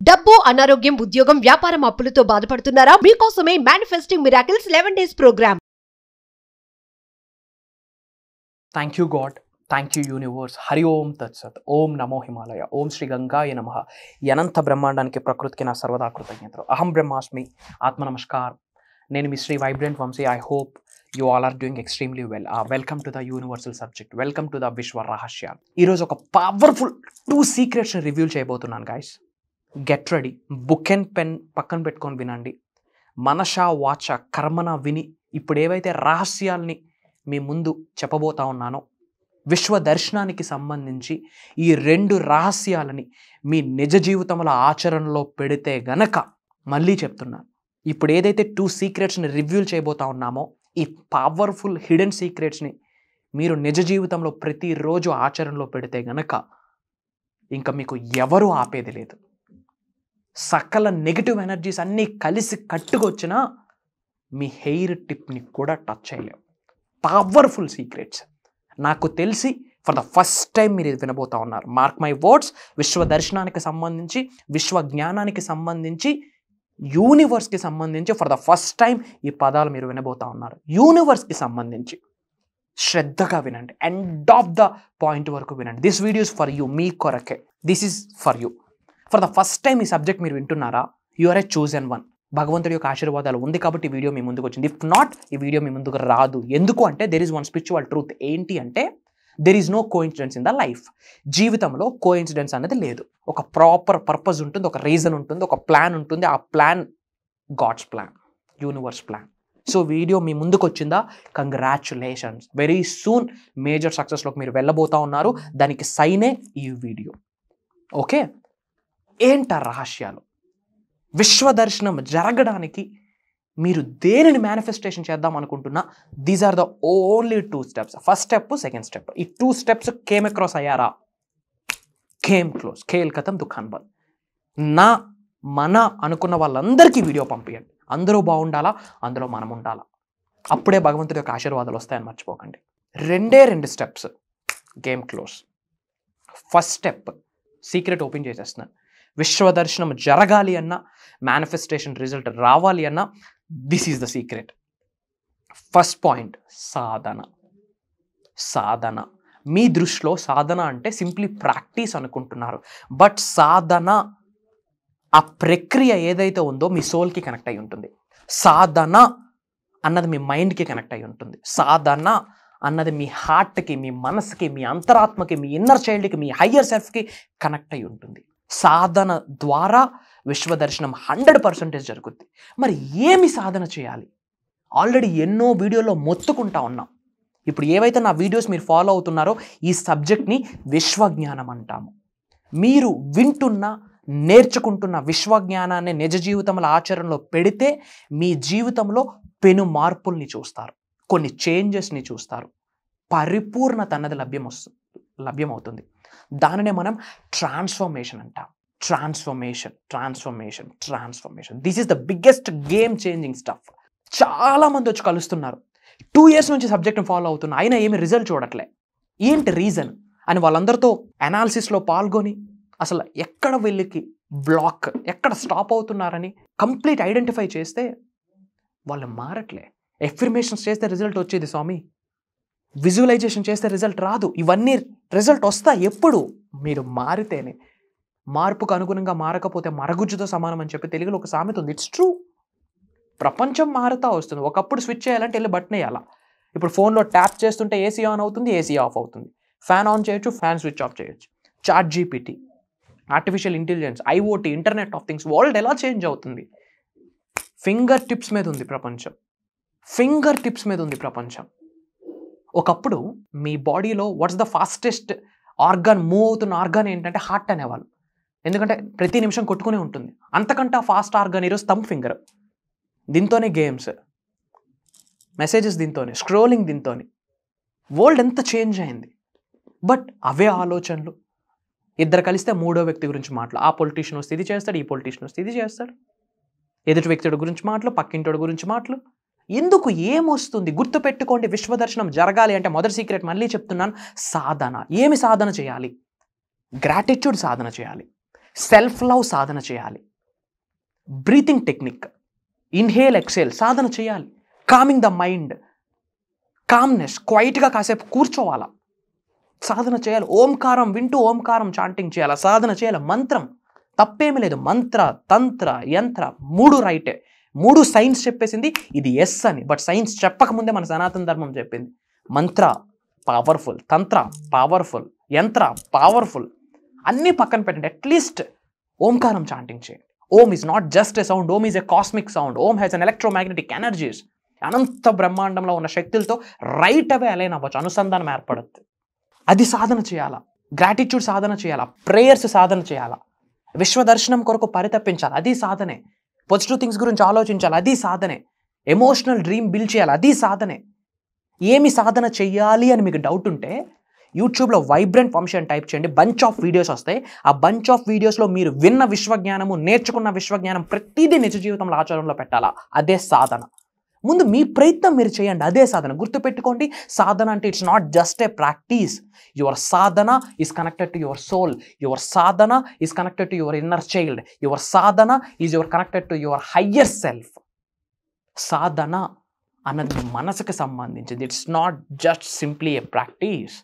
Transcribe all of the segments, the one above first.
డబ్బు, అనారోగ్యం, ఉద్యోగం, వ్యాపారం, అప్పులతో బాధపడుతున్నారా? మీకోసమే manifesting miracles 11 days program. Thank you God, thank you universe. Hari ఓం తత్సత్. ఓం నమో హిమాలయ. ఓం శ్రీ గంగాయ నమః. అనంత బ్రహ్మాండానికి ప్రకృతికి నా సర్వదా కృతజ్ఞతలు. అహం బ్రహ్మాస్మి. ఆత్మ నమస్కారం. నేను మీ Shri vibrant Vamshi. I hope you all are doing extremely well. Welcome to the universal subject. Welcome to the విశ్వ రహస్యాలు. ఈరోజు ఒక పవర్ఫుల్ 2 సీక్రెట్స్ని రివ్యూ చేయబోతున్నాను guys. Get ready. Book and pen పక్కన పెట్టుకొని వినండి. మనష వాచ కర్మన విని ఇప్పుడు ఏవైతే రహస్యాల్ని మీ ముందు చెప్పబోతా ఉన్నానో, విశ్వ దర్శనానికి సంబంధించి ఈ 2 రహస్యాలని మీ నిజ జీవితంలో ఆచరణలో పెడితే గనక, మళ్ళీ చెప్తున్నాను, ఇప్పుడు ఏదైతే 2 సీక్రెట్స్ని రివ్యూ చేయబోతా ఉన్నామో, ఈ పవర్ఫుల్ హిడెన్ సీక్రెట్స్ని మీరు నిజ జీవితంలో ప్రతిరోజు ఆచరణలో పెడితే గనక ఇంకా మీకు ఎవరు ఆపేది లేదు. సకల నెగిటివ్ ఎనర్జీస్ అన్నీ కలిసి కట్టుకొచ్చినా మీ హెయిర్ టిప్ని కూడా టచ్ చేయలేవు. Powerful secrets. నాకు తెలిసి ఫర్ ద ఫస్ట్ టైం మీరు ఇది వినబోతా ఉన్నారు. Mark my words. విశ్వ దర్శనానికి సంబంధించి, విశ్వ జ్ఞానానికి సంబంధించి, యూనివర్స్కి సంబంధించి ఫర్ ద ఫస్ట్ టైం ఈ పదాలు మీరు వినబోతా ఉన్నారు. యూనివర్స్కి సంబంధించి శ్రద్ధగా వినండి. ఎండ్ ఆఫ్ ద పాయింట్ వరకు వినండి. This videos for you. మీ కొరకే. This is for you. For the first time ఈ సబ్జెక్ట్ మీరు వింటున్నారా? You are a chosen one. భగవంతుడి యొక్క ఆశీర్వాదాలు ఉంది కాబట్టి ఈ వీడియో మీ ముందుకు వచ్చింది. ఇఫ్ నాట్, ఈ వీడియో మీ ముందుకు రాదు. ఎందుకు అంటే there is one spiritual truth. ఏంటి అంటే there is no coincidence in the life. జీవితంలో కోఇన్సిడెన్స్ అనేది లేదు. ఒక ప్రాపర్ పర్పస్ ఉంటుంది, ఒక రీజన్ ఉంటుంది, ఒక ప్లాన్ ఉంటుంది. ఆ plan God's plan, universe plan. So video మీ ముందుకు వచ్చిందా? కంగ్రాచులేషన్స్. వెరీ సూన్ మేజర్ సక్సెస్లోకి మీరు వెళ్ళబోతా ఉన్నారు. దానికి సైనే ఈ వీడియో. ఓకే, ఏంటా రహస్యాలు? విశ్వ దర్శనం జరగడానికి మీరు దేనిని మేనిఫెస్టేషన్ చేద్దాం అనుకుంటున్నా, these are the only 2 steps. First step, second step. ఈ 2 స్టెప్స్ కేమ్ అక్రాస్ అయ్యారా? Came close. ఖేల్ కథం దుకాన్ బంద్. మన అనుకున్న వాళ్ళందరికీ వీడియో పంపించండి. అందరూ బాగుండాలా, అందులో మనం ఉండాలా. అప్పుడే భగవంతుడి యొక్క ఆశీర్వాదాలు వస్తాయని మర్చిపోకండి. 2 steps. Game close. First step secret open చేసేస్తున్నాను. విశ్వ దర్శనం జరగాలి అన్నా, మేనిఫెస్టేషన్ రిజల్ట్ రావాలి అన్నా, this is the secret. First point, సాధన. సాధన. మీ దృష్టిలో సాధన అంటే సింప్లీ ప్రాక్టీస్ అనుకుంటున్నారు. బట్ సాధన, ఆ ప్రక్రియ ఏదైతే ఉందో మీ సోల్కి కనెక్ట్ అయి ఉంటుంది. సాధన అన్నది మీ మైండ్కి కనెక్ట్ అయి ఉంటుంది. సాధన అన్నది మీ హార్ట్కి, మీ మనసుకి, మీ అంతరాత్మకి, మీ ఇన్నర్ చైల్డ్కి, మీ హయ్యర్ సెల్ఫ్కి కనెక్ట్ అయి ఉంటుంది. సాధన ద్వారా విశ్వదర్శనం 100% జరుగుద్ది. మరి ఏమి సాధన చేయాలి? ఆల్రెడీ ఎన్నో వీడియోలో మొత్తుకుంటా ఉన్నాం. ఇప్పుడు ఏవైతే నా వీడియోస్ మీరు ఫాలో అవుతున్నారో, ఈ సబ్జెక్ట్ని విశ్వజ్ఞానం అంటాము. మీరు వింటున్న, నేర్చుకుంటున్న విశ్వజ్ఞానాన్ని నిజ జీవితంలో ఆచరణలో పెడితే మీ జీవితంలో పెను మార్పుల్ని చూస్తారు, కొన్ని చేంజెస్ని చూస్తారు, పరిపూర్ణత అన్నది లభ్యమవుతుంది. దానినే మనం ట్రాన్స్ఫర్మేషన్ అంటాం. Transformation. This is the biggest game changing stuff. చాలా మంది వచ్చి కలుస్తున్నారు. 2 years నుంచి సబ్జెక్ట్ని ఫాలో అవుతున్నా, అయినా ఏమి రిజల్ట్ చూడట్లే. ఏంటి రీజన్ అని వాళ్ళందరితో అనాలిసిస్లో పాల్గొని అసలు ఎక్కడ వీళ్ళకి బ్లాక్, ఎక్కడ స్టాప్ అవుతున్నారని కంప్లీట్ ఐడెంటిఫై చేస్తే వాళ్ళు మారట్లే. ఎఫర్మేషన్స్ చేస్తే రిజల్ట్ వచ్చేది స్వామి, విజువలైజేషన్ చేస్తే రిజల్ట్ రాదు. ఇవన్నీ రిజల్ట్ వస్తాయి ఎప్పుడు? మీరు మారితేనే. మార్పుకు అనుగుణంగా మారకపోతే మరగుజ్జుతో సమానం అని చెప్పి తెలుగులో ఒక సామెత ఉంది. It's true. ప్రపంచం మారుతా వస్తుంది. ఒకప్పుడు స్విచ్ చేయాలంటే వెళ్ళి బటన్ వేయాలా. ఇప్పుడు ఫోన్లో ట్యాప్ చేస్తుంటే ఏసీ ఆన్ అవుతుంది, ఏసీ ఆఫ్ అవుతుంది. ఫ్యాన్ ఆన్ చేయొచ్చు, ఫ్యాన్ స్విచ్ ఆఫ్ చేయొచ్చు. ChatGPT, artificial intelligence, IoT, internet of things, world ఎలా చేంజ్ అవుతుంది? ఫింగర్ టిప్స్ మీద ఉంది ప్రపంచం. ఒకప్పుడు మీ బాడీలో what's the fastest organ, move అవుతున్న ఆర్గాన్ ఏంటంటే హార్ట్ అనేవాళ్ళు. ఎందుకంటే ప్రతి నిమిషం కొట్టుకునే ఉంటుంది. అంతకంటే ఫాస్ట్ ఆర్గాన్ ఈరోజు థంబ్ ఫింగర్. దీంతోనే గేమ్స్, మెసేజెస్ దీంతోనే, స్క్రోలింగ్ దీంతోనే. వరల్డ్ ఎంత చేంజ్ అయింది. బట్ అవే ఆలోచనలు. ఇద్దరు కలిస్తే 3వ వ్యక్తి గురించి మాటలు. ఆ పొలిటీషియన్ వస్తే ఇది చేస్తాడు, ఈ పొలిటీషియన్ వస్తే ఇది చేస్తాడు. ఎదుటి వ్యక్తుడి గురించి మాటలు, పక్కింటోడి గురించి మాటలు. ఎందుకు? ఏమొస్తుంది? గుర్తుపెట్టుకోండి, విశ్వదర్శనం జరగాలి అంటే మొదటి సీక్రెట్ మళ్ళీ చెప్తున్నాను, సాధన. ఏమి సాధన చేయాలి? గ్రాటిట్యూడ్ సాధన చేయాలి. సెల్ఫ్ లవ్ సాధన చేయాలి. బ్రీతింగ్ టెక్నిక్, ఇన్హేల్ ఎక్సేల్ సాధన చేయాలి. కామింగ్ ద మైండ్, కామ్నెస్, క్వైట్గా కాసేపు కూర్చోవాలా, సాధన చేయాలి. ఓంకారం వింటూ ఓంకారం చాంటింగ్ చేయాలి, సాధన చేయాలి. మంత్రం తప్పేమీ లేదు. మంత్ర, తంత్ర, యంత్ర 3 రైటే. 3 సైన్స్ చెప్పేసింది, ఇది ఎస్ అని. బట్ సైన్స్ చెప్పకముందే మన సనాతన ధర్మం చెప్పింది. మంత్ర పవర్ఫుల్, తంత్ర పవర్ఫుల్, యంత్ర పవర్ఫుల్. అన్నీ పక్కన పెట్టండి, అట్లీస్ట్ ఓంకారం చాంటింగ్ చేయండి. ఓం is not just a sound, ఓం ఈజ్ ఎ కాస్మిక్ సౌండ్. ఓం హ్యాస్ అన్ ఎలక్ట్రోమాగ్నెటిక్ ఎనర్జీస్. అనంత బ్రహ్మాండంలో ఉన్న శక్తులతో రైట్ అవే అలైన్ అవ్వచ్చు, అనుసంధానం ఏర్పడుతుంది. అది సాధన చేయాలా. గ్రాటిట్యూడ్ సాధన చేయాలా, ప్రేయర్స్ సాధన చేయాలా, విశ్వదర్శనం కొరకు పరితపించాలి, అది సాధనే. పాజిటివ్ థింగ్స్ గురించి ఆలోచించాలి, అది సాధనే. ఎమోషనల్ డ్రీమ్ బిల్డ్ చేయాలి, అది సాధనే. ఏమి సాధన చెయ్యాలి అని మీకు డౌట్ ఉంటే యూట్యూబ్లో వైబ్రెంట్ వంశీ అని టైప్ చేయండి, బంచ్ ఆఫ్ వీడియోస్ వస్తాయి. ఆ బంచ్ ఆఫ్ వీడియోస్లో మీరు విన్న విశ్వజ్ఞానము, నేర్చుకున్న విశ్వజ్ఞానం ప్రతిదీ నిజ జీవితంలో ఆచరణలో పెట్టాలా, అదే సాధన. ముందు మీ ప్రయత్నం మీరు చేయండి, అదే సాధన. గుర్తుపెట్టుకోండి, సాధన అంటే it's not just a practice. Your sadhana is connected to your soul. Your sadhana is connected to your inner child. Your sadhana is your connected to your higher self. సాధన అన్నది మనసుకు సంబంధించింది. It's not just simply a practice.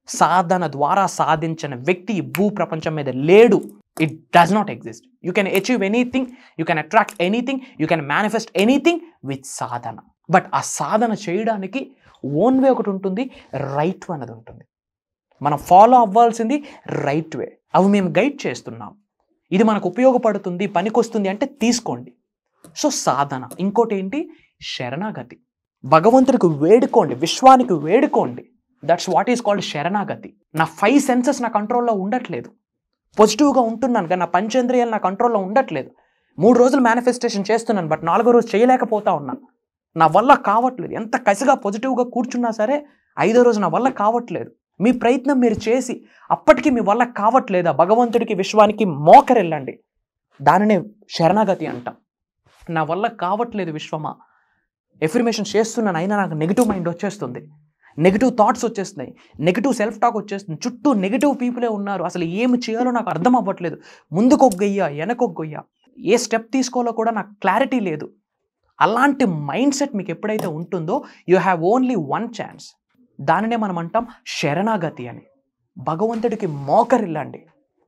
సాధన ద్వారా సాధించిన వ్యక్తి ఈ భూ ప్రపంచం మీద లేడు. It does not exist. You can achieve anything, you can attract anything, you can manifest anything with Sadhana. But ఆ సాధన చేయడానికి ఓన్ వే ఒకటి ఉంటుంది, రైట్ వే అనేది ఉంటుంది. మనం ఫాలో అవ్వాల్సింది రైట్ వే. అవి మేము గైడ్ చేస్తున్నాం. ఇది మనకు ఉపయోగపడుతుంది, పనికొస్తుంది అంటే తీసుకోండి. సో సాధన. ఇంకోటి ఏంటి, శరణాగతి. భగవంతుడికి వేడుకోండి, విశ్వానికి వేడుకోండి. దట్స్ వాట్ ఈస్ కాల్డ్ శరణాగతి. నా 5 సెన్సెస్ నా కంట్రోల్లో ఉండట్లేదు, పాజిటివ్గా ఉంటున్నాను కానీ నా పంచేంద్రియాలు నా కంట్రోల్లో ఉండట్లేదు. 3 రోజులు మేనిఫెస్టేషన్ చేస్తున్నాను, బట్ 4వ రోజు చేయలేకపోతా ఉన్నాను. నా వల్ల కావట్లేదు. ఎంత కసిగా పాజిటివ్గా కూర్చున్నా సరే 5వ రోజు నా వల్ల కావట్లేదు. మీ ప్రయత్నం మీరు చేసి అప్పటికి మీ వల్ల కావట్లేదా, భగవంతుడికి విశ్వానికి మోకరెళ్ళండి. దానినే శరణాగతి అంటాం. నా వల్ల కావట్లేదు విశ్వమా, ఎఫర్మేషన్ చేస్తున్నాను అయినా నాకు నెగిటివ్ మైండ్ వచ్చేస్తుంది, నెగిటివ్ థాట్స్ వచ్చేస్తున్నాయి, నెగిటివ్ సెల్ఫ్ టాక్ వచ్చేస్తుంది, చుట్టూ నెగిటివ్ పీపులే ఉన్నారు, అసలు ఏమి చేయాలో నాకు అర్థం అవ్వట్లేదు, ముందుకు ఒక గొయ్య వెనకొక గొయ్య, ఏ స్టెప్ తీసుకోవాలో కూడా నాకు క్లారిటీ లేదు. అలాంటి మైండ్ సెట్ మీకు ఎప్పుడైతే ఉంటుందో యూ హ్యావ్ ఓన్లీ 1 ఛాన్స్. దానినే మనం అంటాం శరణాగతి అని. భగవంతుడికి మోకరిల్లండి.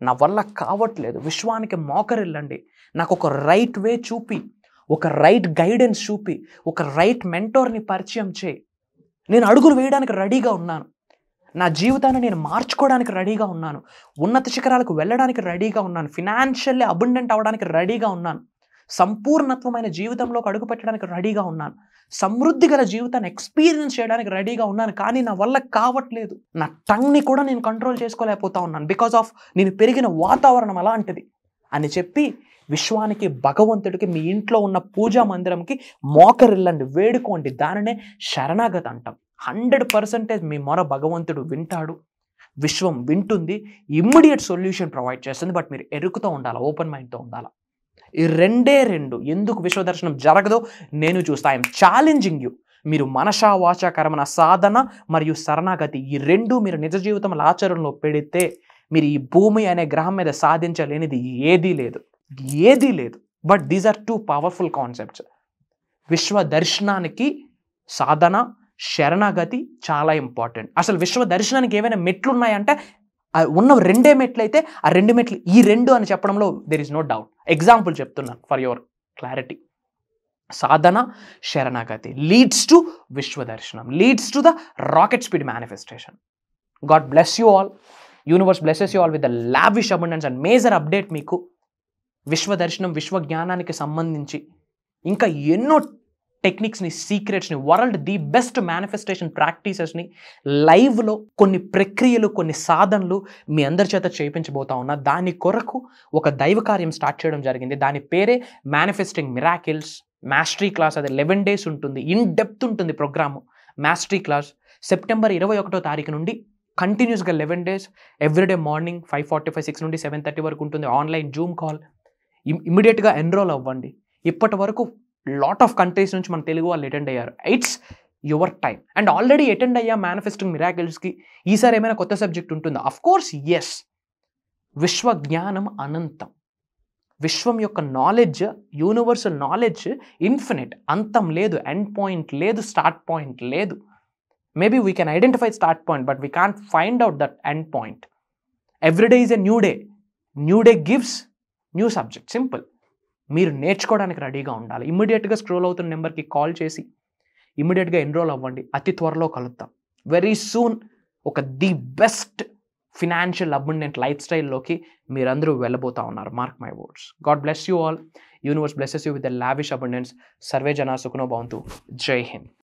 నా వల్ల కావట్లేదు, విశ్వానికి మోకరిల్లండి. నాకు ఒక రైట్ వే చూపి, ఒక రైట్ గైడెన్స్ చూపి, ఒక రైట్ మెంటోర్ని పరిచయం చేయి. నేను అడుగులు వేయడానికి రెడీగా ఉన్నాను. నా జీవితాన్ని నేను మార్చుకోవడానికి రెడీగా ఉన్నాను. ఉన్నత శిఖరాలకు వెళ్ళడానికి రెడీగా ఉన్నాను. ఫినాన్షియల్లీ అబండెంట్ అవ్వడానికి రెడీగా ఉన్నాను. సంపూర్ణత్వమైన జీవితంలోకి అడుగు పెట్టడానికి రెడీగా ఉన్నాను. సమృద్ధి గల జీవితాన్ని ఎక్స్పీరియన్స్ చేయడానికి రెడీగా ఉన్నాను. కానీ నా వల్ల కావట్లేదు. నా టంగ్ని కూడా నేను కంట్రోల్ చేసుకోలేకపోతా ఉన్నాను. బికాస్ ఆఫ్ నేను పెరిగిన వాతావరణం అలాంటిది అని చెప్పి విశ్వానికి, భగవంతుడికి, మీ ఇంట్లో ఉన్న పూజా మందిరంకి మోకరిల్లండి, వేడుకోండి. దానినే శరణాగతి అంటాం. 100% మీ మొర భగవంతుడు వింటాడు, విశ్వం వింటుంది, ఇమ్మీడియట్ సొల్యూషన్ ప్రొవైడ్ చేస్తుంది. బట్ మీరు ఎరుకుతూ ఉండాలి, ఓపెన్ మైండ్తో ఉండాలి. ఈ రెండే రెండు. ఎందుకు విశ్వదర్శనం జరగదో నేను చూస్తా. I'm challenging you. మీరు మనసా వాచా కర్మణ సాధన మరియు శరణాగతి, ఈ రెండు మీరు నిజ జీవితంలో ఆచరణలో పెడితే మీరు ఈ భూమి అనే గ్రహం మీద సాధించలేనిది ఏదీ లేదు, ఏదీ లేదు. But these are 2 powerful concepts. విశ్వ దర్శనానికి సాధన, శరణాగతి చాలా ఇంపార్టెంట్. అసలు విశ్వ దర్శనానికి ఏమైనా మెట్లు ఉన్నాయంటే ఉన్న 2 మెట్లు అయితే ఆ 2 మెట్లు ఈ 2 అని చెప్పడంలో there is no doubt. Example చెప్తున్నాను ఫర్ యువర్ క్లారిటీ. సాధన, శరణాగతి లీడ్స్ టు విశ్వ దర్శనం, leads to the rocket speed manifestation. God bless you all. Universe blesses you all with the lavish abundance and major update. మీకు విశ్వ దర్శనం, విశ్వ జ్ఞానానికి సంబంధించి ఇంకా ఎన్నో టెక్నిక్స్ని, సీక్రెట్స్ని, వరల్డ్ ది బెస్ట్ మేనిఫెస్టేషన్ ప్రాక్టీసెస్ని లైవ్లో కొన్ని ప్రక్రియలు, కొన్ని సాధనలు మీ అందరి చేత చేయించబోతా ఉన్నా. దాని కొరకు ఒక దైవ కార్యం స్టార్ట్ చేయడం జరిగింది. దాని పేరే మేనిఫెస్టింగ్ మిరాకిల్స్ మాస్టరీ క్లాస్. అది 11 days ఉంటుంది, ఇన్ డెప్త్ ఉంటుంది ప్రోగ్రాము. మాస్టరీ క్లాస్ సెప్టెంబర్ 21వ తారీఖు నుండి కంటిన్యూస్గా 11 days ఎవ్రీడే మార్నింగ్ 5:45, 6 నుండి 7:30 వరకు ఉంటుంది. Online Zoom call. ఇమ్మీడియట్గా ఎన్రోల్ అవ్వండి. ఇప్పటి వరకు లాట్ ఆఫ్ కంట్రీస్ నుంచి మన తెలుగు వాళ్ళు అటెండ్ అయ్యారు. It's your time. And already attend అయ్యా మేనిఫెస్టింగ్ మిరాకిల్స్కి. ఈసారి ఏమైనా కొత్త సబ్జెక్ట్ ఉంటుందా? Of course yes. విశ్వ జ్ఞానం అనంతం. విశ్వం యొక్క నాలెడ్జ్, యూనివర్సల్ నాలెడ్జ్ ఇన్ఫినిట్, అంతం లేదు, ఎండ్ పాయింట్ లేదు, స్టార్ట్ పాయింట్ లేదు. Maybe we can identify start point, but we can't find out that end point. Every day is a new day. New day gives new subject. Simple. మీరు నేర్చుకోవడానికి రెడీగా ఉండాలి. ఇమ్మీడియట్గా scroll అవుతున్న నెంబర్కి call చేసి ఇమ్మీడియట్గా ఎన్రోల్ అవ్వండి. అతి త్వరలో కలుద్దాం. వెరీ సూన్ ఒక the best financial abundant life స్టైల్లోకి మీరందరూ వెళ్ళబోతా ఉన్నారు. Mark my words. God bless you all. Universe blesses you with the lavish abundance. సర్వే జనా సుఖినో భవంతు. జై హింద్.